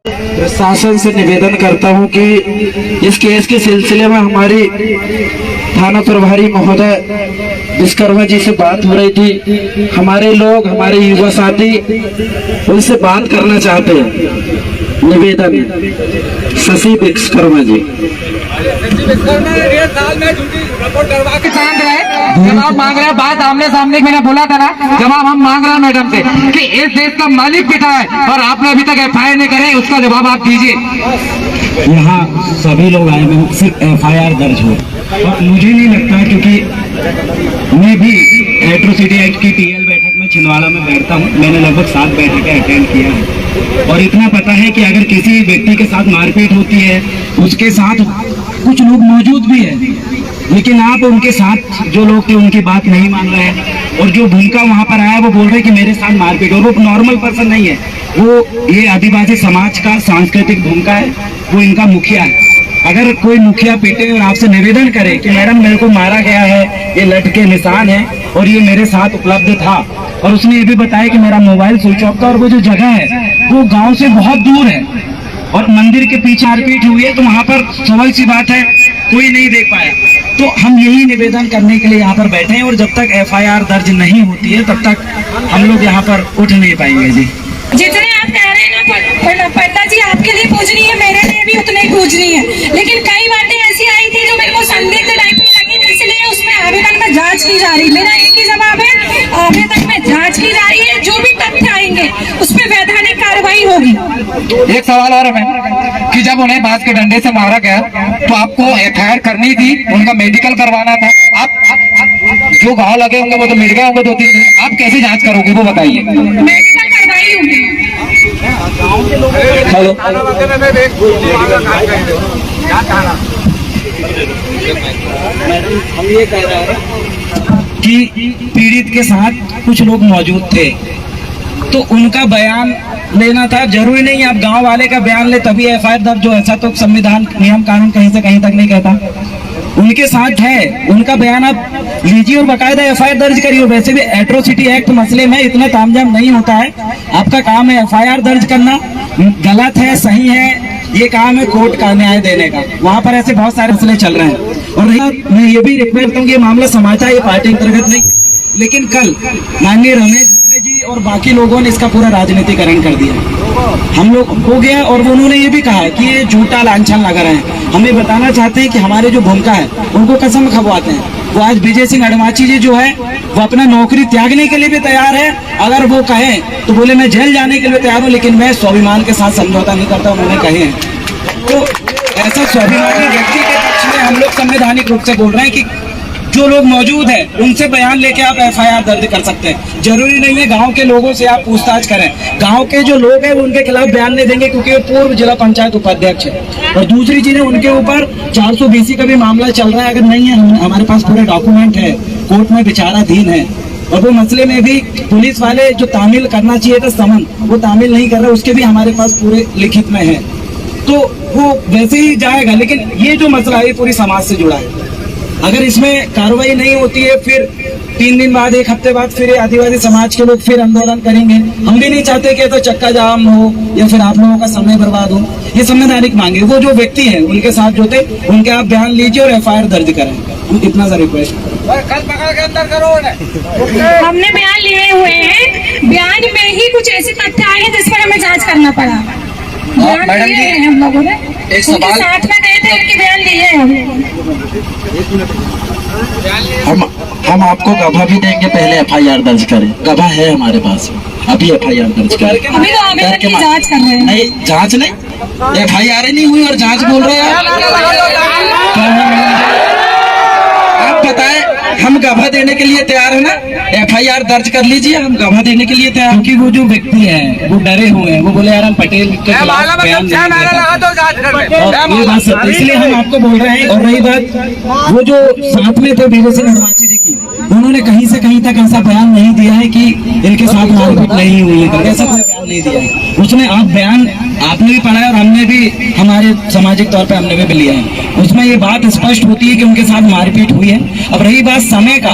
प्रशासन से निवेदन करता हूं कि इस केस के सिलसिले में हमारी थाना प्रभारी महोदय विश्वकर्मा जी से बात हो रही थी। हमारे लोग, हमारे युवा साथी उनसे बात करना चाहते हैं। निवेदन शशि विश्वकर्मा जी। जवाब मांग रहे हैं, बात आमने सामने मैंने बोला था ना, जवाब हम मांग रहे हैं मैडम से कि इस देश का मालिक पिता है और आपने अभी तक FIR नहीं करे, उसका जवाब आप दीजिए। यहाँ सभी लोग आए हैं, सिर्फ FIR दर्ज हो और मुझे नहीं लगता, क्योंकि मैं भी एट्रोसिटी एक्ट की TL बैठक में छिंदवाड़ा में बैठता हूँ। मैंने लगभग 7 बैठकें अटेंड किया है और इतना पता है कि अगर किसी व्यक्ति के साथ मारपीट होती है, उसके साथ कुछ लोग मौजूद भी है, लेकिन आप उनके साथ जो लोग थे उनकी बात नहीं मान रहे हैं। और जो भूमिका वहाँ पर आया वो बोल रहे हैं कि मेरे साथ मारपीट, और वो नॉर्मल पर्सन नहीं है, वो ये आदिवासी समाज का सांस्कृतिक भूमिका है, वो इनका मुखिया है। अगर कोई मुखिया पीटे और आपसे निवेदन करे कि मैडम मेरे को मारा गया है, ये लट के निशान है और ये मेरे साथ उपलब्ध था, और उसने ये भी बताया कि मेरा मोबाइल स्विच ऑफ था, और वो जो जगह है वो गांव से बहुत दूर है और मंदिर के पीछे मारपीट हुई है, तो वहाँ पर स्वाभाविक सी बात है कोई नहीं देख पाया। तो हम यही निवेदन करने के लिए यहाँ पर बैठे हैं, और जब तक FIR दर्ज नहीं होती है तब तक हम लोग यहाँ पर उठ नहीं पाएंगे। जी, जितने आप कह रहे हैं ना पंडित जी, आपके लिए पूजनी है, मेरे लिए भी उतनी ही पूजनी है, लेकिन कई बातें ऐसी आई थी जो मेरे को संदिग्ध टाइप की लगी थी, इसलिए उसमें आवेदन में जांच की जा रही है। मेरा एक ही जवाब है, आवेदन में जांच की जा रही है, जो भी तथ्य आएंगे उस पर वैधानिक कार्रवाई होगी। एक सवाल और है कि जब उन्हें बांस के डंडे से मारा गया तो आपको FIR करनी थी, उनका मेडिकल करवाना था। आप जो घाव लगे होंगे वो तो मिट गए होंगे 2-3 दिन, आप कैसे जांच करोगे वो बताइए। मेडिकल करवाई होगी। हेलो, हम ये कह रहे हैं कि पीड़ित के साथ कुछ लोग मौजूद थे, तो उनका बयान लेना था। जरूरी नहीं आप गांव वाले का बयान ले तभी FIR दर्ज हो, ऐसा तो संविधान, नियम कानून कहीं से कहीं तक नहीं कहता। उनके साथ है, उनका बयान आप लीजिए और बाकायदा FIR दर्ज करिए। वैसे भी एट्रोसिटी एक्ट मसले में इतना तामझाम नहीं होता है, आपका काम है FIR दर्ज करना। गलत है सही है ये काम है कोर्ट का न्याय देने का, वहाँ पर ऐसे बहुत सारे मसले चल रहे हैं। और मैं ये भी रिक्वेस्ट हूँ कि ये मामला समाचार, ये पार्टी अंतर्गत नहीं, लेकिन कल माननीय रमेश जी और बाकी लोगों ने इसका पूरा राजनीतिकरण कर दिया। हम लोग हो गया, और उन्होंने ये भी कहा है कि ये झूठा लांछन लगा रहे हैं। हम ये बताना चाहते हैं कि हमारे जो भूमिका है उनको कसम खवाते हैं। वो आज विजय सिंह अडवाणी जी जो है वो अपना नौकरी त्यागने के लिए भी तैयार है। अगर वो कहें तो बोले मैं जेल जाने के लिए तैयार हूँ, लेकिन मैं स्वाभिमान के साथ समझौता नहीं करता, उन्होंने कहे हैं। तो ऐसा स्वाभिमानी व्यक्ति के पक्ष में हम लोग संवैधानिक रूप से बोल रहे हैं कि जो लोग मौजूद हैं उनसे बयान लेके आप FIR दर्ज कर सकते हैं। जरूरी नहीं है गांव के लोगों से आप पूछताछ करें, गांव के जो लोग हैं वो उनके खिलाफ बयान नहीं देंगे क्योंकि वो पूर्व जिला पंचायत उपाध्यक्ष है। और दूसरी चीजें, उनके ऊपर 420 का भी मामला चल रहा है। अगर नहीं है, हमारे पास पूरे डॉक्यूमेंट है, कोर्ट में विचाराधीन है, और वो मसले में भी पुलिस वाले जो तामील करना चाहिए था समन, वो तामील नहीं कर रहे, उसके भी हमारे पास पूरे लिखित में है। तो वो वैसे ही जाएगा, लेकिन ये जो मसला है पूरी समाज से जुड़ा है। अगर इसमें कार्रवाई नहीं होती है, फिर 3 दिन बाद, 1 हफ्ते बाद फिर आदिवासी समाज के लोग फिर आंदोलन करेंगे। हम भी नहीं चाहते कि तो चक्का जाम हो या फिर आप लोगों का समय बर्बाद हो। ये संवैधानिक मांगे, वो जो व्यक्ति हैं उनके साथ जो थे उनके आप बयान लीजिए और FIR दर्ज करें। इतना सा रिक्वेस्ट। हमने बयान लिए हुए हैं, बयान में ही कुछ ऐसे तथ्य आए हैं जिस पर हमें जांच करना पड़ा। बयान लिए हैं हम लोगों ने, एक सवाल साथ में गए थे, उनके बयान लिए हैं हम आपको गवाह भी देंगे, पहले FIR दर्ज करें। गवाह है हमारे पास, अभी FIR दर्ज करें। अभी तो आवेदन की जांच कर रहे हैं। नहीं, जांच नहीं, FIR नहीं हुई और जांच बोल रहे हैं आप बताएं, हम गवाह देने के लिए तैयार है ना? FIR दर्ज कर लीजिए, हम गवाह देने के लिए तैयार। क्योंकि वो जो व्यक्ति है वो डरे हुए हैं, वो बोले यार हम पटेल के खिलाफ बयान नहीं देते, और ये बात सत्य, इसलिए हम आपको बोल रहे हैं। और रही बात वो जो साथ में थे विजय सिंह अडवाणी जी की, उन्होंने कहीं से कहीं तक ऐसा बयान नहीं दिया है कि इनके साथ मारपीट नहीं हुई है, ऐसा कोई बयान नहीं दिया है। उसमें आप बयान आपने भी पढ़ा है और हमने भी हमारे सामाजिक तौर पे हमने भी लिया है। उसमें ये बात स्पष्ट होती है कि उनके साथ मारपीट हुई है। अब रही बात समय का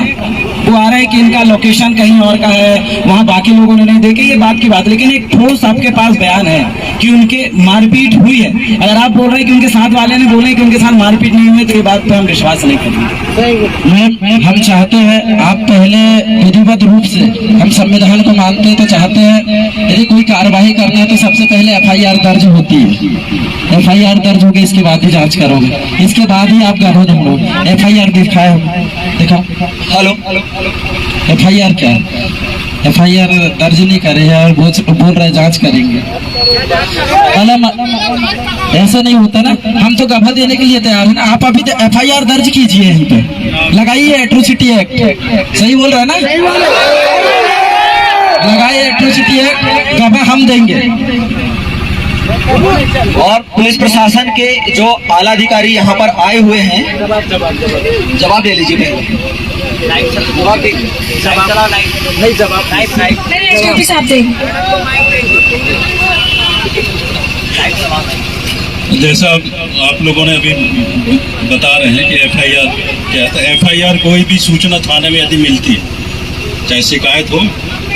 वो आ रहा है कि इनका लोकेशन कहीं और का है, वहाँ बाकी लोगों ने नहीं देखे, ये बात की बात, लेकिन एक ठोस आपके पास बयान है कि उनके मारपीट हुई है। अगर आप बोल रहे हैं कि उनके साथ वाले ने बोले कि उनके साथ मारपीट नहीं हुई, तो ये बात पे हम विश्वास नहीं करेंगे। हम चाहते हैं आप पहले विधिवत रूप से, हम संविधान को मानते हैं तो चाहते हैं यदि कोई कार्रवाई करना है तो सबसे पहले एफआईआर दर्ज होती है। एफआईआर दर्ज होगी, इसके बाद ही जांच करोगे, इसके बाद ही आप गवाह दोगे। एफआईआर दिखाओ, दिखाओ। हेलो, एफआईआर क्या है? एफआईआर दर्ज नहीं करे हैं और बोल रहे जांच करेंगे। ऐसा नहीं होता ना, हम तो गवाह देने के लिए तैयार है ना। आप अभी तो एफआईआर दर्ज कीजिए, यहीं पे लगाइए एट्रोसिटी एक्ट। सही बोल रहा है ना? लगाइए एट्रोसिटी एक्ट, गवाह हम देंगे। और पुलिस प्रशासन के जो आला अधिकारी यहाँ पर आए हुए हैं, जवाब दे लीजिए पहले। मेरे एसपी साहब देंगे। जैसा आप लोगों ने अभी बता रहे हैं कि एफआईआर क्या है, तो एफआईआर कोई भी सूचना थाने में यदि मिलती है, चाहे शिकायत हो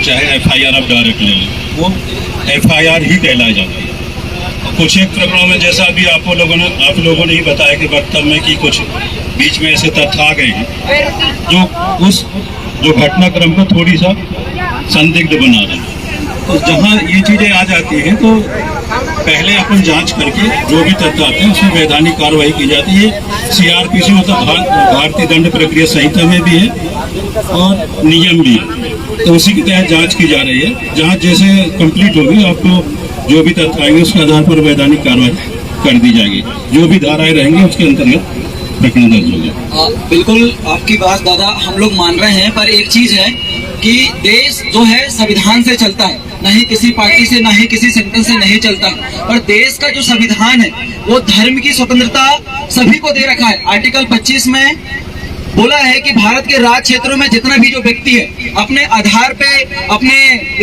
चाहे एफआईआर आप डायरेक्ट ले लें, वो एफआईआर ही कहलाई जाती है। कुछ एक प्रकरणों में जैसा अभी आप लोगों ने ही बताया कि वक्तव्य में कि कुछ बीच में ऐसे तथ्य आ गए हैं जो घटनाक्रम को थोड़ी सा संदिग्ध बना रहे हैं। तो जहाँ ये चीजें आ जाती हैं तो पहले अपन जांच करके जो भी तथ्य आते हैं उसमें वैधानिक कार्रवाई की जाती है। सीआरपीसी मतलब भारतीय दंड प्रक्रिया संहिता में भी है और नियम भी है, तो उसी के तहत जांच की जा रही है। जहाँ जैसे कंप्लीट होगी आपको जो भी तथ्य आएंगे उसके आधार पर वैधानिक कार्रवाई कर दी जाएगी। जो भी धाराएं रहेंगी उसके अंतर्गत प्रकरण दर्ज होगा। बिल्कुल आपकी बात दादा हम लोग मान रहे हैं, पर एक चीज है कि देश जो है संविधान से चलता है, न ही किसी पार्टी से, न ही किसी संगठन से नहीं चलता। और देश का जो संविधान है वो धर्म की स्वतंत्रता सभी को दे रखा है। आर्टिकल 25 में बोला है कि भारत के राज्य क्षेत्रों में जितना भी जो व्यक्ति है अपने आधार पे अपने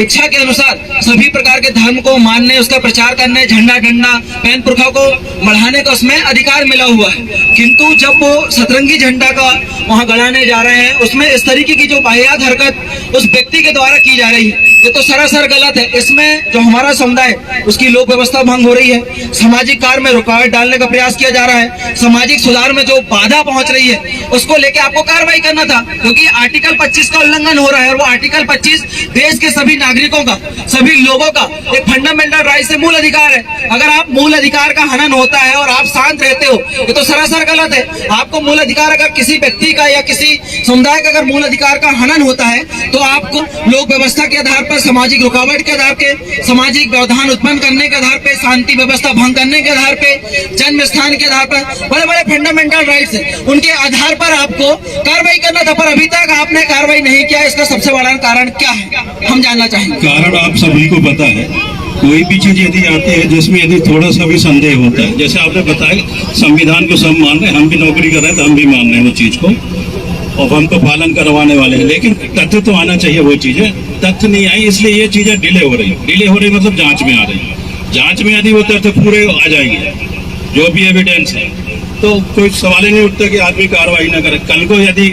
इच्छा के अनुसार सभी प्रकार के धर्म को मानने, उसका प्रचार करने, झंडा डंडा पैन पुरखा को बढ़ाने का उसमें अधिकार मिला हुआ है। किंतु जब वो सतरंगी झंडा का वहां गड़ाने जा रहे हैं, उसमें इस तरीके की जो वाहियात हरकत उस व्यक्ति के द्वारा की जा रही है, ये तो सरासर गलत है। इसमें जो हमारा समुदाय उसकी लोक व्यवस्था भंग हो रही है, सामाजिक कार्य में रुकावट डालने का प्रयास किया जा रहा है, सामाजिक सुधार में जो बाधा पहुंच रही है उसको लेकर आपको कार्रवाई करना था, क्योंकि आर्टिकल 25 का उल्लंघन हो रहा है। और वो आर्टिकल 25 देश के सभी नागरिकों का, सभी लोगों का एक फंडामेंटल राइट से मूल अधिकार है। अगर आप मूल अधिकार का हनन होता है और आप शांत रहते हो, ये तो सरासर गलत है। आपको मूल अधिकार, अगर किसी व्यक्ति का या किसी समुदाय का अगर मूल अधिकार का हनन होता है तो आपको लोक व्यवस्था के आधार पर, सामाजिक रुकावट के आधार पे, सामाजिक व्यवधान उत्पन्न करने के आधार पे, शांति व्यवस्था भंग करने के आधार पे, जन्म स्थान के आधार पर, बड़े बड़े फंडामेंटल राइट्स है, उनके आधार पर आपको कार्रवाई करना था। पर अभी तक आपने कार्रवाई नहीं किया, इसका सबसे बड़ा कारण क्या है हम जानना चाहेंगे। कारण आप सभी को पता है, कोई भी चीज यदि आती है जिसमें यदि थोड़ा सा भी संदेह होता है, जैसे आपने बताया संविधान को सब मान रहे हैं, हम भी नौकरी कर रहे हैं तो हम भी मान रहे हैं वो चीज को, और हम तो पालन करवाने वाले हैं, लेकिन तथ्य तो आना चाहिए। वो चीजें तथ्य नहीं आई, इसलिए ये चीजें डिले हो रही मतलब जांच में आ रही है। जांच में यदि वो तथ्य पूरे आ जाएंगे, जो भी एविडेंस है, तो कोई सवाल ही नहीं उठता कि आदमी कार्रवाई ना करे। कल को यदि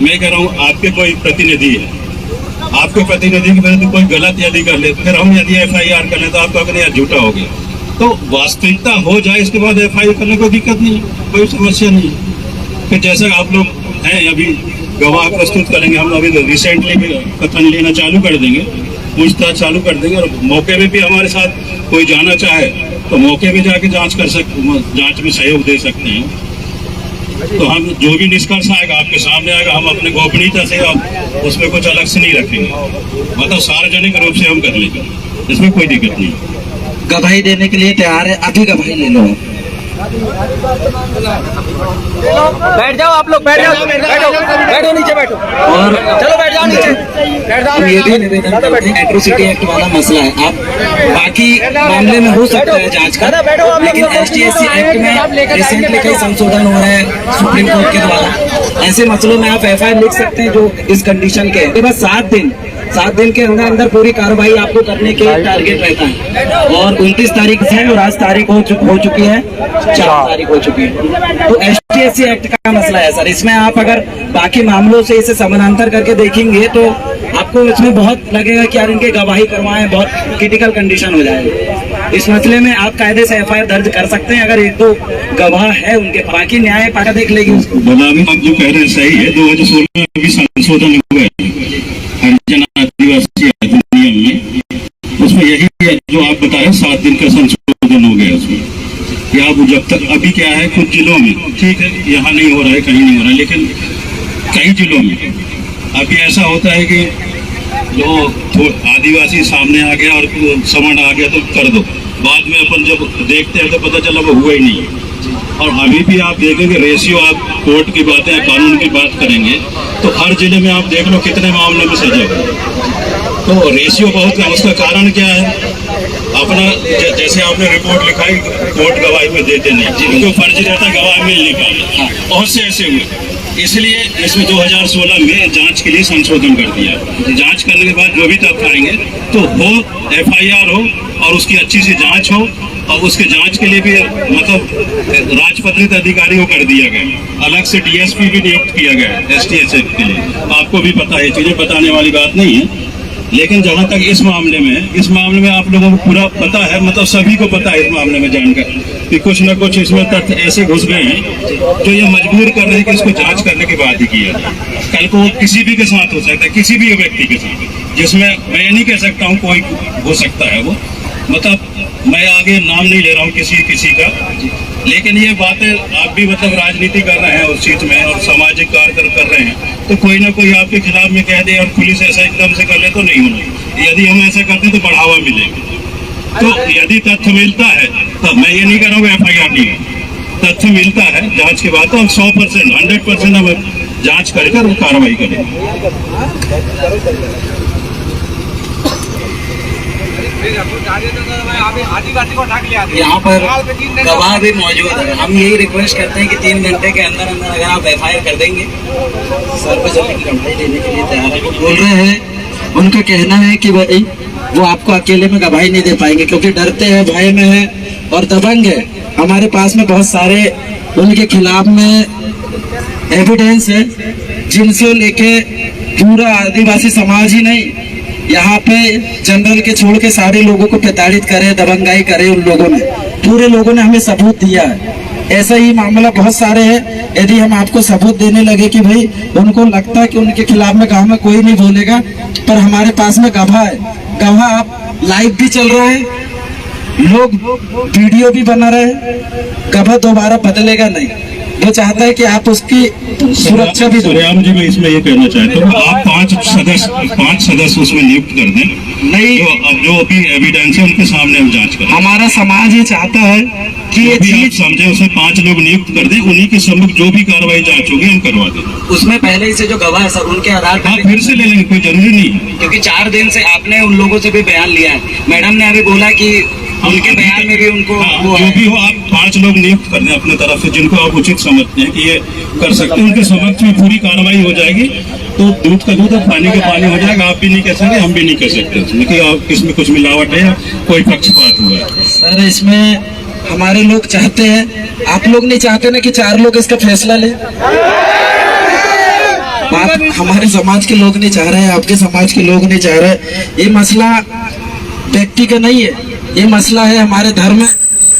मैं कह रहा हूँ आपके कोई प्रतिनिधि है, आपके प्रतिनिधि की वजह से कोई गलत यदि कर ले, फिर हम यदि एफआईआर कर ले तो आपको अगर यार झूठा हो गया, तो वास्तविकता हो जाए इसके बाद एफआईआर करने कोई दिक्कत नहीं है, कोई समस्या नहीं है। फिर जैसा आप लोग हैं अभी गवाह प्रस्तुत करेंगे, हम अभी रिसेंटली भी कथन लेना चालू कर देंगे, पूछताछ चालू कर देंगे, और मौके पे भी हमारे साथ कोई जाना चाहे तो मौके पे जाके जांच में सहयोग दे सकते हैं। तो हम जो भी निष्कर्ष आएगा आपके सामने आएगा, हम अपने गोपनीयता से उसमें कुछ अलग से नहीं रखेंगे, मतलब सार्वजनिक रूप से हम कर लेंगे, इसमें कोई दिक्कत नहीं। गवाही देने के लिए तैयार है, अभी गवाही ले लो। बैठ जाओ आप लोग, बैठ जाओ, बैठो नीचे बैठो, और चलो बैठ जाओ नीचे, बैठ जाओ। ये भी निवेदन करते हैं, एट्रोसिटी एक्ट वाला मसला है, आप बाकी मामले में हो सकता है जांच का, लेकिन एसटीएससी एक्ट में रिसेंटली कई संशोधन हो रहे हैं सुप्रीम कोर्ट के द्वारा। ऐसे मसलों में आप एफआईआर लिख सकते हैं जो इस कंडीशन के बस 7 दिन के अंदर अंदर पूरी कार्रवाई आपको करने के टारगेट रहता है। और 29 तारीख से और आज तारीख हो चुकी है, 4 तारीख हो चुकी है, तो SC एक्ट का मसला है सर। इसमें आप अगर बाकी मामलों से इसे समानांतर करके देखेंगे तो आपको इसमें बहुत लगेगा कि यार इनके गवाही करवाएं, बहुत क्रिटिकल कंडीशन हो जाएगी। इस मसले में आप कायदे से FIR दर्ज कर सकते हैं अगर एक दो गवाह है उनके, बाकी न्याय पालिका देख लेगी उसको। बनामी आप जो कह रहे हैं सही है। 2016 में भी संशोधन हुआ है हरिजन आदिवासी अधिनियम में, उसमें यही है जो आप बताए 7 दिन का संशोधन हो गया उसमें। या अब जब तक अभी क्या है कुछ जिलों में ठीक है, यहाँ नहीं हो रहा है, कहीं नहीं हो रहा है, लेकिन कई जिलों में अभी ऐसा होता है कि जो आदिवासी सामने आ गया और समझ आ गया तो कर दो, बाद में अपन जब देखते हैं तो पता चला वो हुआ ही नहीं है। और अभी भी आप देखेंगे रेशियो, आप कोर्ट की बातें कानून की बात करेंगे तो हर जिले में आप देख लो कितने मामलों में सजा हुई, तो रेशियो बहुत कम। उसका कारण क्या है? अपना जैसे आपने रिपोर्ट लिखाई कोर्ट गवाही में देते नहीं, जिनको फर्ज रहता है गवाही मिलने का, बहुत से ऐसे हुए। इसलिए इसमें 2016 में जांच के लिए संशोधन कर दिया। जांच करने के बाद जो भी तथ्य आएंगे तो हो FIR हो और उसकी अच्छी सी जांच हो, और उसके जांच के लिए भी मतलब राजपत्रित अधिकारी को कर दिया गया, अलग से DSP भी नियुक्त किया गया है STSF के लिए। आपको भी पता है, चीजें बताने वाली बात नहीं है। लेकिन जहां तक इस मामले में आप लोगों को पूरा पता है, मतलब सभी को पता है इस मामले में जानकर कि कुछ न कुछ इसमें तथ्य ऐसे घुस गए हैं जो ये मजबूर कर रहे हैं कि इसको जांच करने के बाद ही किया जाए। कल को किसी भी के साथ हो सकता है, किसी भी व्यक्ति के साथ, जिसमें मैं नहीं कह सकता हूँ कोई हो सकता है वो, मतलब मैं आगे नाम नहीं ले रहा हूँ किसी का, लेकिन ये बातें आप भी मतलब राजनीति कर रहे हैं उस चीज में और सामाजिक कार्य कर रहे हैं, तो कोई ना कोई आपके खिलाफ में कह दे और पुलिस ऐसा एकदम से कर ले तो नहीं होना। यदि हम ऐसा करते हैं तो बढ़ावा मिलेगा। तो यदि तथ्य मिलता है तो मैं ये नहीं कर रहा हूँ FIR नहीं है, तथ्य मिलता है जांच के बाद तो हम 100% 100% हम जांच करके वो कार्रवाई करेंगे। यहाँ पर गवाह भी मौजूद है। हम यही रिक्वेस्ट करते हैं कि 3 घंटे के अंदर अंदर अगर आप FIR कर देंगे, सार्वजनिक गवाही देने के लिए तैयार है। बोल रहे हैं, उनका कहना है कि भाई वो आपको अकेले में गवाही नहीं दे पाएंगे क्योंकि डरते हैं, भय में है और दबंग है। हमारे पास में बहुत सारे उनके खिलाफ में एविडेंस है जिनसे लेके पूरा आदिवासी समाज ही नहीं, यहाँ पे जनरल के छोड़ के सारे लोगों को प्रताड़ित करे, दबंगाई करे उन लोगों ने, पूरे लोगों ने हमें सबूत दिया है। ऐसा ही मामला बहुत सारे हैं। यदि हम आपको सबूत देने लगे कि भाई उनको लगता है कि उनके खिलाफ में गांव में कोई नहीं बोलेगा, पर हमारे पास में गवाह है, गवाह आप लाइव भी चल रहा है, लोग वीडियो भी बना रहे हैं, गवाह दोबारा बदलेगा नहीं। वो चाहता है कि आप उसकी सुरक्षा भी दो। राम जी, मैं इसमें ये कहना चाहता हूँ, आप 5 सदस्य उसमें नियुक्त कर दें, नहीं जो अभी एविडेंस है उनके सामने हम जांच करें। हमारा समाज ये चाहता है कि ये चीज समझे, उसमें 5 लोग नियुक्त कर दें, उन्हीं के सम्मुख जो भी कार्रवाई जांच होगी हम करवा दें। उसमें पहले ही से जो गवाह है सब उनके आधार पर फिर से ले लेंगे, कोई जरूरी नहीं है, क्योंकि 4 दिन से आपने उन लोगों से भी बयान लिया है। मैडम ने अभी बोला कि उनके बयान में भी उनको वो जो भी हो आप 5 लोग नियुक्त कर दें अपने तरफ से, जिनको आप उचित समझते हैं कि ये कर सकते हैं, उनके समक्ष में पूरी कार्रवाई हो जाएगी। तो दूध का दूध और पानी का पानी हो जाएगा। आप भी नहीं कह सकते, हम भी नहीं कह सकते उसमें कि इसमें कुछ मिलावट है या कोई पक्षपात हुआ है। सर, इसमें हमारे लोग चाहते हैं, आप लोग नहीं चाहते ना कि 4 लोग इसका फैसला लें। बात हमारे समाज के लोग नहीं चाह रहे हैं, आपके समाज के लोग नहीं चाह रहे। ये मसला व्यक्ति का नहीं है, ये मसला है हमारे धर्म में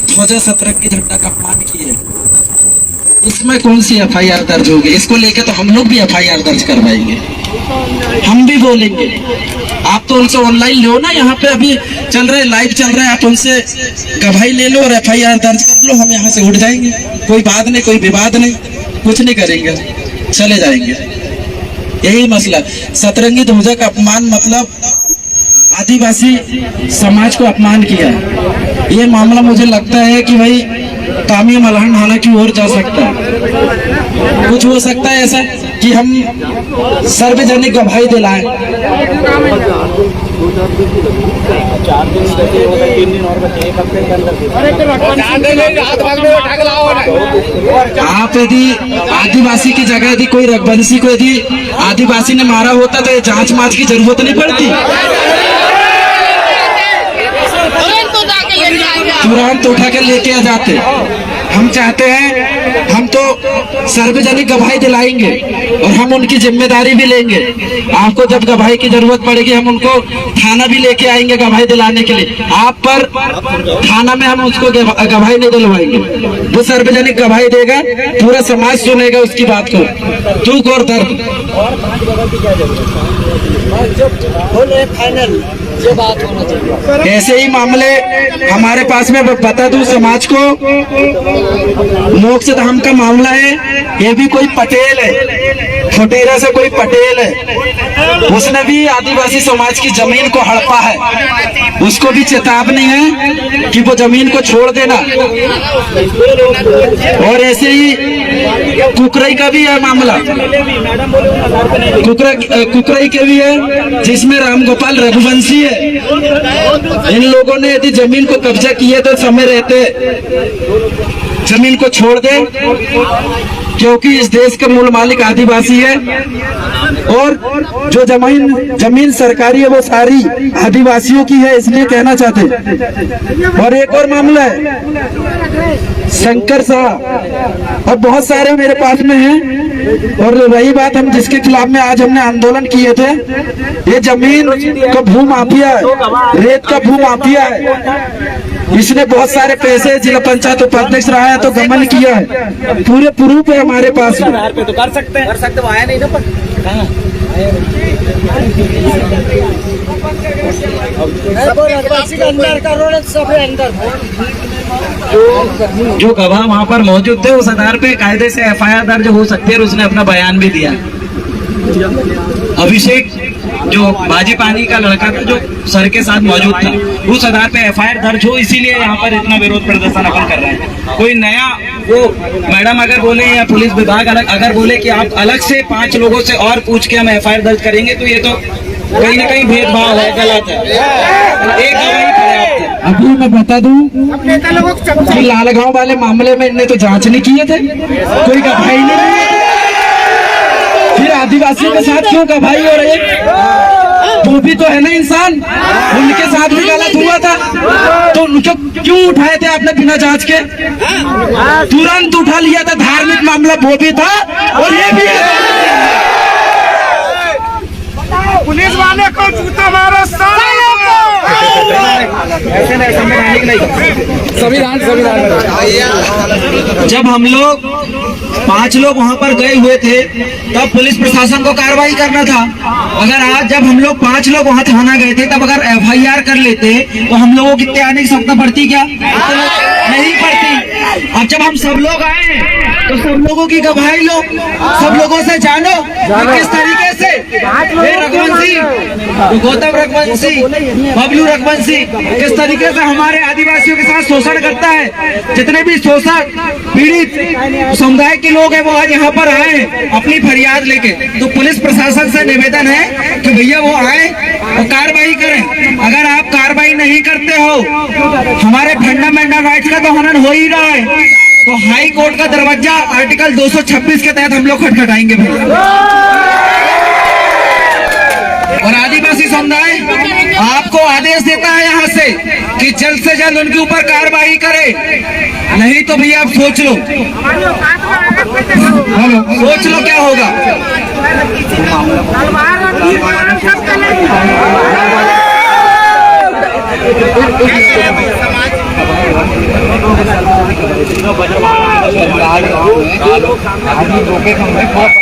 ध्वजा सतरंग की झंडा का अपमान की है। इसमें कौन सी FIR दर्ज होगी? इसको लेके तो हम लोग भी FIR दर्ज करवाएंगे, हम भी बोलेंगे। आप तो उनसे ऑनलाइन लो ना, यहाँ पे अभी चल रहा है, लाइव चल रहा है, आप उनसे गवाही ले लो और FIR दर्ज कर लो, हम यहाँ से उठ जाएंगे। कोई बात नहीं, कोई विवाद नहीं, कुछ नहीं करेंगे, चले जाएंगे। यही मसला, सतरंगी ध्वजा का अपमान मतलब आदिवासी समाज को अपमान किया। ये मामला मुझे लगता है कि भाई तामिया मलहन ढाना की ओर जा सकता है। कुछ हो सकता है ऐसा कि हम सार्वजनिक गवाही दिलाएं। आप यदि आदिवासी की जगह यदि कोई रघुवंशी को यदि आदिवासी ने मारा होता तो ये जांच माच की जरूरत नहीं पड़ती, तुरंत उठा के लेके आ जाते। हम चाहते हैं, हम तो सार्वजनिक गवाही दिलाएंगे और हम उनकी जिम्मेदारी भी लेंगे। आपको जब गवाही की जरूरत पड़ेगी हम उनको थाना भी लेके आएंगे गवाही दिलाने के लिए। आप पर थाना में हम उसको गवाही नहीं दिलवाएंगे, वो सार्वजनिक गवाही देगा, पूरा समाज सुनेगा उसकी बात को, दुख और दर्द। ऐसे ही मामले हमारे पास में बता दूं समाज को, मोक्ष धाम का मामला है, ये भी कोई पटेल है, फुटेरा से कोई पटेल है, उसने भी आदिवासी समाज की जमीन को हड़पा है, उसको भी चेतावनी है कि वो जमीन को छोड़ देना। और ऐसे ही कुकरई का भी है मामला, कुकरई के भी है, जिसमें रामगोपाल रघुवंशी है। इन लोगों ने यदि जमीन को कब्जा किए तो समय रहते जमीन को छोड़ दे, क्योंकि इस देश के मूल मालिक आदिवासी है और जो जमीन सरकारी है वो सारी आदिवासियों की है, इसलिए कहना चाहते हैं। और एक और मामला है शंकर शाह, और बहुत सारे मेरे पास में हैं। और रही बात हम जिसके खिलाफ में आज हमने आंदोलन किए थे, ये जमीन का भू माफिया है, रेत का भू माफिया है। इसने बहुत सारे पैसे जिला पंचायत उपाध्यक्ष रहा है तो गमन किया है, पूरे प्रूफ है हमारे पास में। तो कर सकते हैं, आया नहीं ना, पर कहाँ जो गवाह वहाँ पर मौजूद थे उस आधार पे कायदे से एफआईआर दर्ज हो सकती है, और उसने अपना बयान भी दिया। अभिषेक जो बाजी पानी का लड़का था जो सर के साथ मौजूद था, उस आधार पे एफआईआर दर्ज हो, इसीलिए यहाँ पर इतना विरोध प्रदर्शन अपन कर रहे हैं। कोई नया वो मैडम अगर बोले या पुलिस विभाग अगर बोले कि आप अलग से 5 लोगों से और पूछ के हम एफआईआर दर्ज करेंगे, तो ये तो कहीं ना कहीं भेदभाव है, गलत है। एक गवाही पर्याप्त है। अभी मैं बता दूं कि लालगांव वाले मामले में इनने तो जांच नहीं किए थे, कोई गवाही नहीं दी। फिर आदिवासियों के साथ क्यों गवाही हो रही है? वो भी तो है ना इंसान, उनके साथ भी गलत हुआ था, तो उनको क्यों उठाए थे आपने बिना जांच के? तुरंत उठा लिया था, धार्मिक मामला वो भी था और ये भी है। पुलिस वाले को जूता मारो, संविधान जब हम लोग 5 लोग वहाँ पर गए हुए थे तब पुलिस प्रशासन को कार्रवाई करना था। अगर आज जब हम लोग 5 लोग वहाँ थाना गए थे तब अगर एफआईआर कर लेते तो हम लोगों की इतने आने की क्षमता बढ़ती क्या? नहीं पड़ती। अब जब हम सब लोग आए तो सब लोगों की गवाही लो, सब लोगों से जानो किस तरीके से रघुवंशी, गौतम रघुवंशी, बबलू रघुवंशी किस तरीके से हमारे आदिवासियों के साथ शोषण करता है। जितने भी शोषण पीड़ित समुदाय के लोग हैं वो आज यहाँ पर आए अपनी फरियाद लेके, तो पुलिस प्रशासन से निवेदन है कि भैया वो आए और कार्रवाई करें। अगर आप कार्रवाई नहीं करते हो, हमारे फंडामेंटल राइट्स का तो हनन हो ही रहा है, तो हाई कोर्ट का दरवाजा आर्टिकल 226 के तहत हम लोग खटखटाएंगे। और आदिवासी समुदाय आपको आदेश देता है यहाँ से कि जल्द से जल्द उनके ऊपर कार्रवाई करे, नहीं तो भैया आप सोच लो, सोच लो क्या होगा।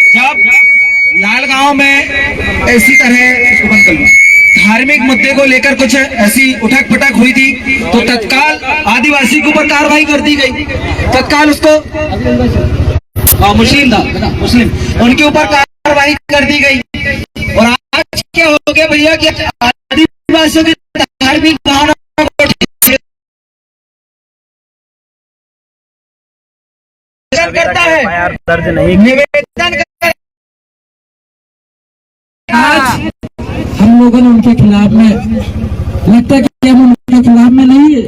जब लालगांव में ऐसी तरह धार्मिक मुद्दे को लेकर कुछ ऐसी उठक पटक हुई थी तो तत्काल आदिवासी के ऊपर कार्रवाई कर दी गई, तत्काल उसको मुस्लिम था, मुस्लिम, उनके ऊपर कार्रवाई कर दी गई। और आज क्या हो गया भैया कि आदिवासियों की धार्मिक भावना करता है, दर्ज नहीं निवेदन आज हम लोगों ने उनके खिलाफ में, लगता है कि हम उनके खिलाफ में नहीं है,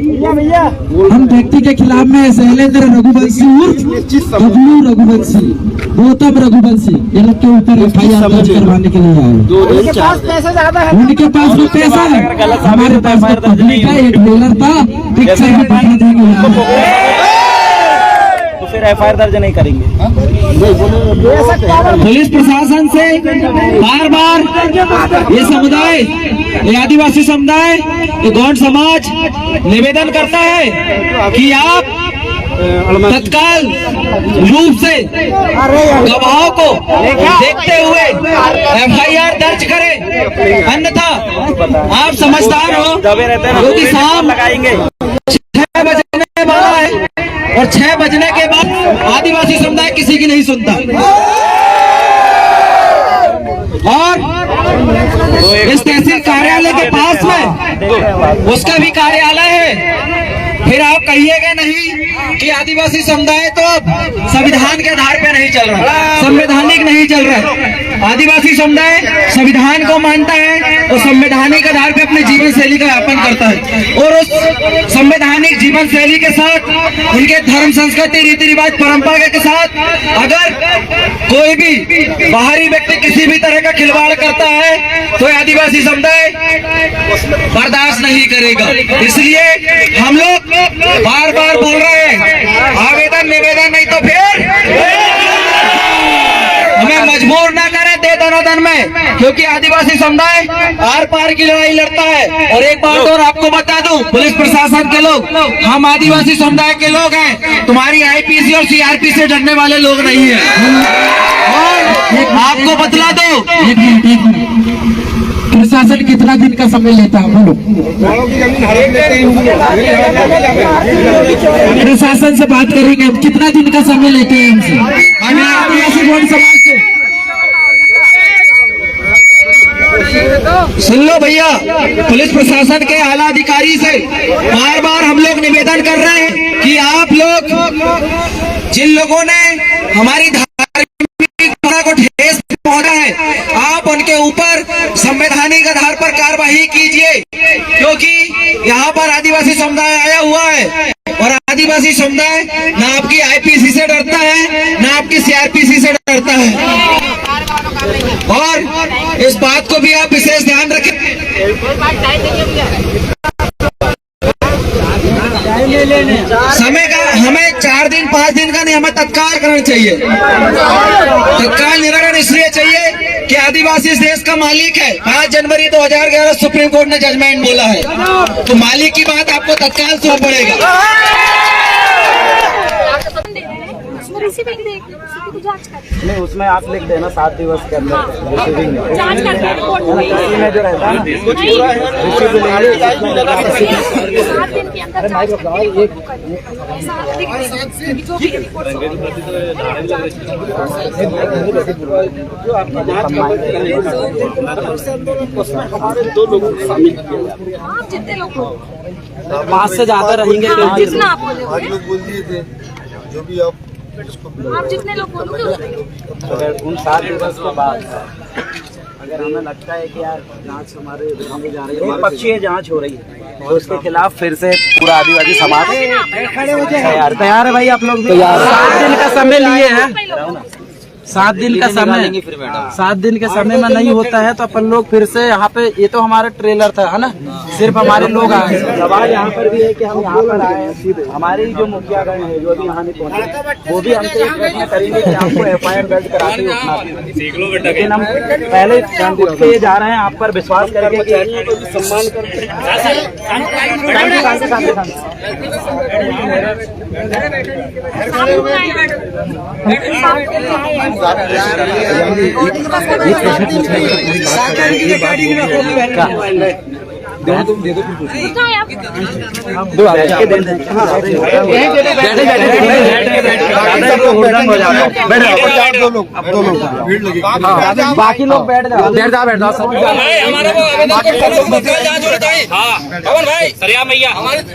हम व्यक्ति के खिलाफ में शैलेंद्र रघुवंशी उर्फ बबलू रघुवंशी, गौतम रघुवंशी, ये लोग के ऊपर एफआईआर दर्ज करवाने के लिए आए। उनके पास जो पैसा है, हमारे पास पब्लिक का एक डॉलर था, पिक्चर में दिखा देंगे। फिर FIR दर्ज नहीं करेंगे। पुलिस प्रशासन से बार बार ये समुदाय, ये आदिवासी समुदाय, ये गौंड समाज निवेदन करता है कि आप तत्काल रूप से गवाहों को देखते हुए FIR दर्ज करें, अन्यथा आप समझदार हो क्योंकि शाम 6 बजने वाला है और 6 बजने के बाद आदिवासी समुदाय किसी की नहीं सुनता। और इस तहसील कार्यालय के पास में उसका भी कार्यालय है। फिर आप कहिएगा नहीं कि आदिवासी समुदाय तो अब संविधान के आधार पे नहीं चल रहा, संवैधानिक नहीं चल रहा। आदिवासी समुदाय संविधान को मानता है और संवैधानिक आधार पे अपने जीवन शैली का यापन करता है और उस संवैधानिक जीवन शैली के साथ उनके धर्म, संस्कृति, रीति रिवाज, परंपरा के साथ अगर कोई भी बाहरी व्यक्ति किसी भी तरह का खिलवाड़ करता है तो आदिवासी समुदाय बर्दाश्त नहीं करेगा। इसलिए हम लोग बार बार बोल रहे हैं, आवेदन निवेदन नहीं तो फिर हमें मजबूर ना करें दे दनादन में, क्योंकि आदिवासी समुदाय आर पार की लड़ाई लड़ता है। और एक बात और आपको बता दूं, पुलिस प्रशासन के लोग, हम आदिवासी समुदाय के लोग हैं, तुम्हारी IPC और CRP से डरने वाले लोग नहीं है। और आपको बतला दो, प्रशासन कितना दिन का समय लेता है? बोलो, प्रशासन से बात करेंगे, कितना दिन का समय लेते हैं हमसे, हमें आदिवासी गौंड समाज से। सुन लो भैया, पुलिस प्रशासन के आला अधिकारी से बार बार हम लोग निवेदन कर रहे हैं कि आप लोग जिन लोगों ने हमारी धार्मिक को ठेस पहुंचा है, आप उनके ऊपर संवैधानिक आधार पर कार्रवाई कीजिए, क्योंकि यहाँ पर आदिवासी समुदाय आया हुआ है और आदिवासी समुदाय ना आपकी IPC से डरता है ना आपकी CRPC से डरता है। और इस बात को भी आप विशेष ध्यान रखें। समय का हमें 4 दिन 5 दिन का नहीं, हमें तत्काल करना चाहिए। तत्काल निराकरण इसलिए चाहिए कि आदिवासी इस देश का मालिक है। 5 जनवरी 2011 सुप्रीम कोर्ट ने जजमेंट बोला है, तो मालिक की बात आपको तत्काल सुनना पड़ेगा। नहीं, उसमें आप लिख देना 7 दिवस के अंदर रिसीविंग में जो रहता है हमारे 2 लोगों को शामिल किया, जितने लोग 5 से ज्यादा रहेंगे आज लोग बोल दिए थे जो भी आप जितने लोग बोलोगे उन 7 दिवस के बाद अगर हमें लगता है कि यार जांच हमारे विभाग में जा रही है, पक्षीय जांच हो रही है, तो उसके खिलाफ फिर से पूरा आदिवासी समाज तैयार है। भाई आप लोग तैयार? 7 दिन का समय लिए हैं, 7 दिन का समय, 7 दिन के समय में नहीं होता है तो अपन लोग फिर से यहाँ पे, ये तो हमारा ट्रेलर था है ना, सिर्फ हमारे लोग आए। सवाल यहाँ पर भी है कि हम यहाँ पर आए हैं सीधे, हमारी जो मुखिया गण है जो अभी यहाँ नहीं पहुँचे, वो भी हमसे एक प्रश्न करेंगे कि आपको FIR दर्ज कराते उठना, लेकिन हम पहले उठ के ये जा रहे हैं आप पर विश्वास करके कि सम्मान करके। बाकी लोग बैठ जाओ, बैठ जाओ, बैठ जाओ।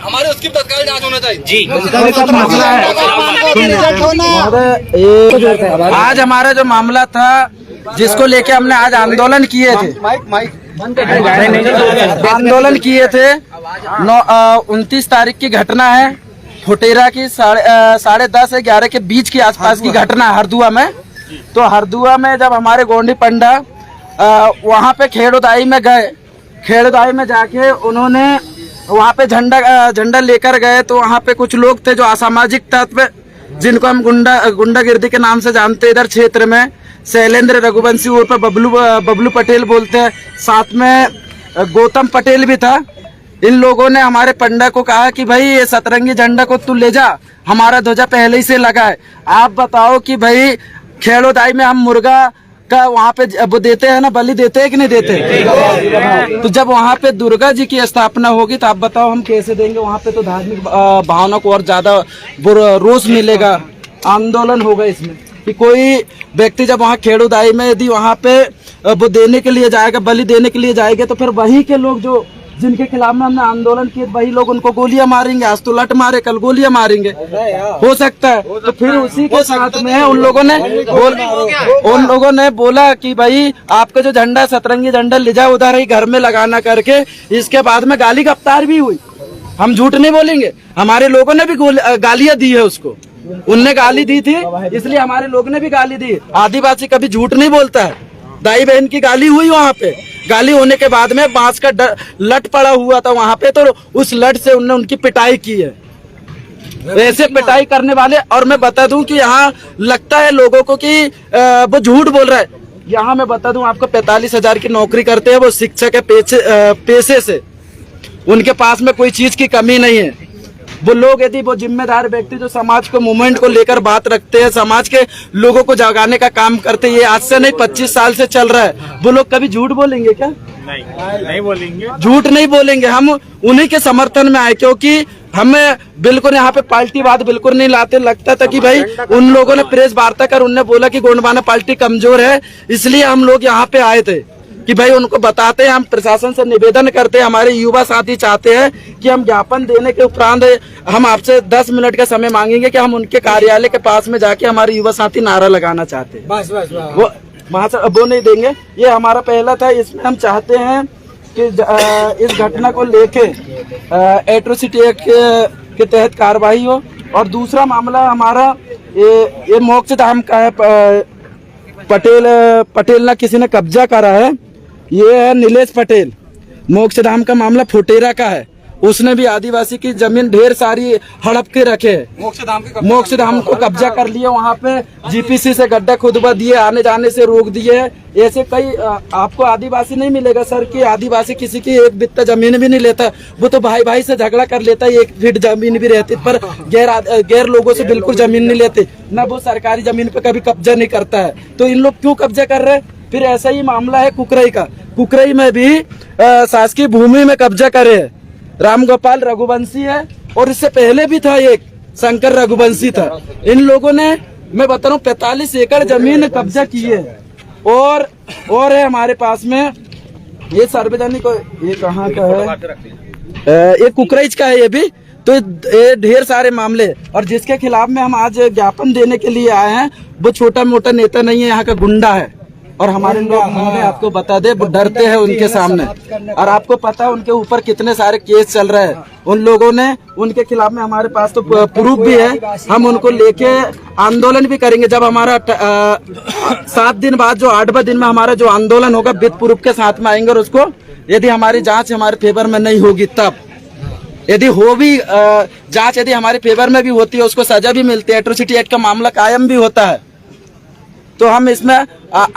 हमारे उसकी तत्काल जांच होना चाहिए जी। आज हमारा जो मामला था जिसको लेके हमने आज आंदोलन किए थे, आंदोलन किए थे, 29 तारीख की घटना है, फुटेरा की 10:30 के बीच के आसपास की घटना हरदुआ में। तो हरदुआ में जब हमारे गोंडी पंडा वहाँ पे खेड़ोदाई में गए, खेड़ोदाई में जाके उन्होंने वहाँ पे झंडा लेकर गए, तो वहाँ पे कुछ लोग थे जो असामाजिक तत्व जिनको हम गुंडागिर्दी के नाम से जानते हैं इधर क्षेत्र में, शैलेंद्र रघुवंशी उर्फ बबलू पटेल बोलते हैं, साथ में गौतम पटेल भी था। इन लोगों ने हमारे पंडा को कहा कि भाई ये सतरंगी झंडा को तू ले जा, हमारा ध्वजा पहले ही से लगा है। आप बताओ कि भाई खेड़ोदाई में हम मुर्गा का वहाँ पे वो देते हैं ना, बलि देते हैं कि नहीं देते? तो जब वहाँ पे दुर्गा जी की स्थापना होगी तो आप बताओ हम कैसे देंगे? वहाँ पे तो धार्मिक भावना को और ज्यादा रोष मिलेगा, आंदोलन होगा इसमें कि कोई व्यक्ति जब वहाँ खेड़ोदाई में यदि वहाँ पे वो देने के लिए जाएगा, बलि देने के लिए जाएंगे, तो फिर वही के लोग जो जिनके खिलाफ में हमने आंदोलन किए वही लोग उनको गोलियां मारेंगे। आज तो लट मारे, कल गोलियां मारेंगे, हो सकता है। तो फिर उसी के साथ में उन लोगों ने बोला कि भाई आपका जो झंडा सतरंगी झंडा ले जाओ उधर ही घर में लगाना करके। इसके बाद में गाली गफ्तार भी हुई, हम झूठ नहीं बोलेंगे, हमारे लोगों ने भी गालियां दी है उसको, उनने गाली दी थी इसलिए हमारे लोग ने भी गाली दी। आदिवासी कभी झूठ नहीं बोलता है। दाई बहन की गाली हुई वहाँ पे, गाली होने के बाद में बांस का लट पड़ा हुआ था वहाँ पे, तो उस लट से उनने उनकी पिटाई की है। ऐसे पिटाई करने वाले, और मैं बता दूं कि यहाँ लगता है लोगों को कि वो झूठ बोल रहा है। यहाँ मैं बता दूं आपको 45,000 की नौकरी करते हैं वो शिक्षक है पेशे से, उनके पास में कोई चीज की कमी नहीं है। वो लोग यदि वो जिम्मेदार व्यक्ति जो समाज को मूवमेंट को लेकर बात रखते हैं, समाज के लोगों को जगाने का काम करते हैं, ये आज से नहीं 25 साल से चल रहा है। वो लोग कभी झूठ बोलेंगे क्या? नहीं बोलेंगे, झूठ नहीं बोलेंगे। हम उन्हीं के समर्थन में आए क्योंकि हमें बिल्कुल यहाँ पे पार्टीवाद बिल्कुल नहीं लाते। लगता था कि भाई उन लोगों ने प्रेस वार्ता कर उनने बोला कि गोंडवाना पार्टी कमजोर है, इसलिए हम लोग यहाँ पे आए थे कि भाई उनको बताते हैं। हम प्रशासन से निवेदन करते हैं, हमारे युवा साथी चाहते हैं कि हम ज्ञापन देने के उपरांत हम आपसे 10 मिनट का समय मांगेंगे कि हम उनके कार्यालय के पास में जाके हमारे युवा साथी नारा लगाना चाहते हैं। बस वो वहाँ से वो नहीं देंगे। ये हमारा पहला था, इसमें हम चाहते हैं कि इस घटना को लेके एट्रोसिटी एक्ट के तहत कार्रवाई हो। और दूसरा मामला हमारा ये मोक्ष धाम का है, पटेल ना किसी ने कब्जा करा है, ये है नीलेश पटेल। मोक्ष धाम का मामला फुटेरा का है, उसने भी आदिवासी की जमीन ढेर सारी हड़प के रखे है। मोक्ष धाम को कब्जा कर लिया, वहाँ पे जीपीसी से गड्ढा खुदवा दिए, आने जाने से रोक दिए। ऐसे कई आपको आदिवासी नहीं मिलेगा सर कि आदिवासी किसी की एक बित्ता जमीन भी नहीं लेता, वो तो भाई भाई से झगड़ा कर लेता है, 1 फीट जमीन भी रहती, पर गैर लोगों से बिल्कुल जमीन नहीं लेते, ना वो सरकारी जमीन पे कभी कब्जा नहीं करता है। तो इन लोग क्यों कब्जा कर रहे हैं? फिर ऐसा ही मामला है कुकरई का, कुकरई में भी शासकीय भूमि में कब्जा करे है, रामगोपाल रघुवंशी है, और इससे पहले भी था एक शंकर रघुवंशी था। इन लोगों ने, मैं बता रहा हूँ, 45 एकड़ जमीन कब्जा की है। और है हमारे पास में ये सार्वजनिक, ये कहाँ का है, ये कुकरई का है ये भी। तो ये ढेर सारे मामले, और जिसके खिलाफ में हम आज ज्ञापन देने के लिए आए हैं वो छोटा मोटा नेता नहीं है, यहाँ का गुंडा है। और हमारे लोग आपको बता दे डरते हैं उनके सामने, और आपको पता है उनके ऊपर कितने सारे केस चल रहे हैं। उन लोगों ने उनके खिलाफ में, हमारे पास तो प्रूफ भी है, हम उनको लेके आंदोलन भी करेंगे। जब हमारा 7 दिन बाद जो 8वां दिन में हमारा जो आंदोलन होगा विद प्रूफ के साथ में आएंगे, और उसको यदि हमारी जांच हमारे फेवर में नहीं होगी तब, यदि हो भी जांच यदि हमारे फेवर में भी होती है, उसको सजा भी मिलती है, एट्रोसिटी एक्ट का मामला कायम भी होता है, तो हम इसमें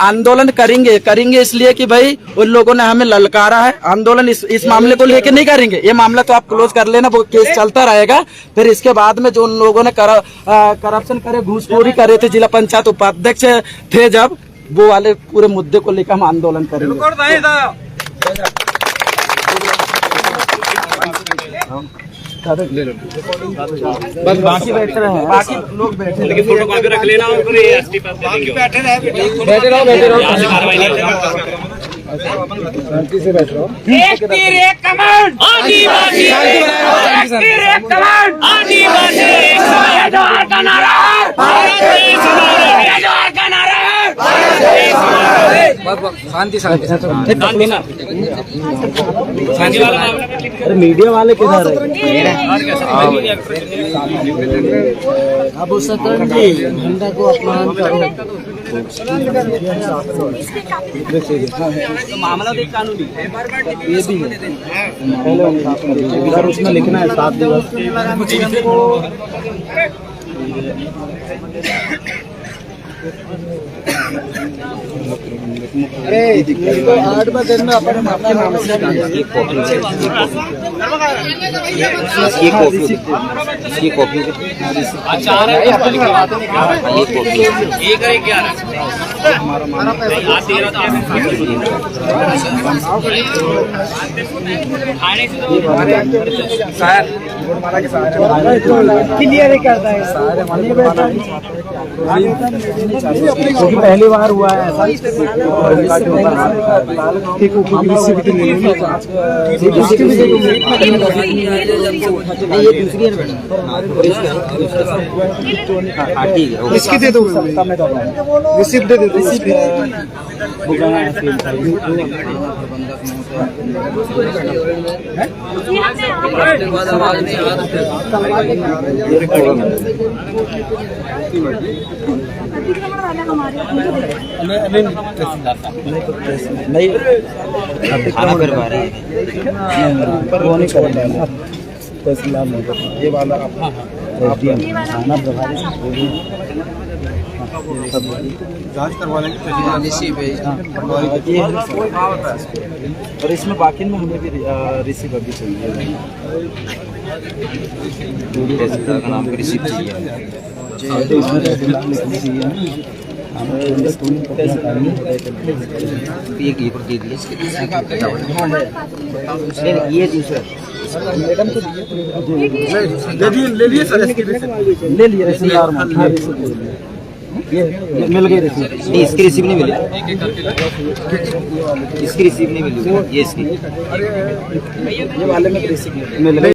आंदोलन करेंगे इसलिए कि भाई उन लोगों ने हमें ललकारा है। आंदोलन इस मामले को लेके नहीं करेंगे, ये मामला तो आप क्लोज कर लेना, वो केस चलता रहेगा। फिर इसके बाद में जो उन लोगों ने करप्शन करे, घूसखोरी करे थे, जिला पंचायत उपाध्यक्ष थे जब, वो वाले पूरे मुद्दे को लेकर हम आंदोलन करेंगे। बस बाकी बैठ रहे हैं, बाकी लोग बैठे, लेकिन फोटो कॉपी रख लेना और फिर एसटी पर बैठे रहो शांति से बैठ रहो। एक तीर एक कमान आदिवासी, एक तीर एक कमान आदिवासी, ये जोहार का नारा है भारत देश हमारा, ये जोहार का नारा है भारत देश हमारा। शांति शांति शांति वाला, अरे मीडिया वाले किधर है? अब उस झंडा को अपमान करो, मामला देख कानूनी ये भी है, उसमें लिखना है 7 दिवस। तो 8 बजे में अपने आपके नाम से ये कॉपी क्लियर करता है क्योंकि पहली बार हुआ है ऐसा इसकी दे दो रिसिप्ट दे दो नहीं खाना कर पा रहे वो नहीं कर रहे तहसीलदार नहीं कर ये वाला आप खाना प्रभारी जांच करवाने की और इसमें बाकी में हमें भी रिसीव अभी चाहिए तहसीलदार का नाम रिसीव चाहिए ये कीपर दे दिए ये दूसरा ले लिए सर ले लिए ये मिल गई रिसीव नहीं इसकी रिसीव नहीं मिली इसकी रिसीव नहीं मिली ये इसकी ये वाले में रिसीव मिल गई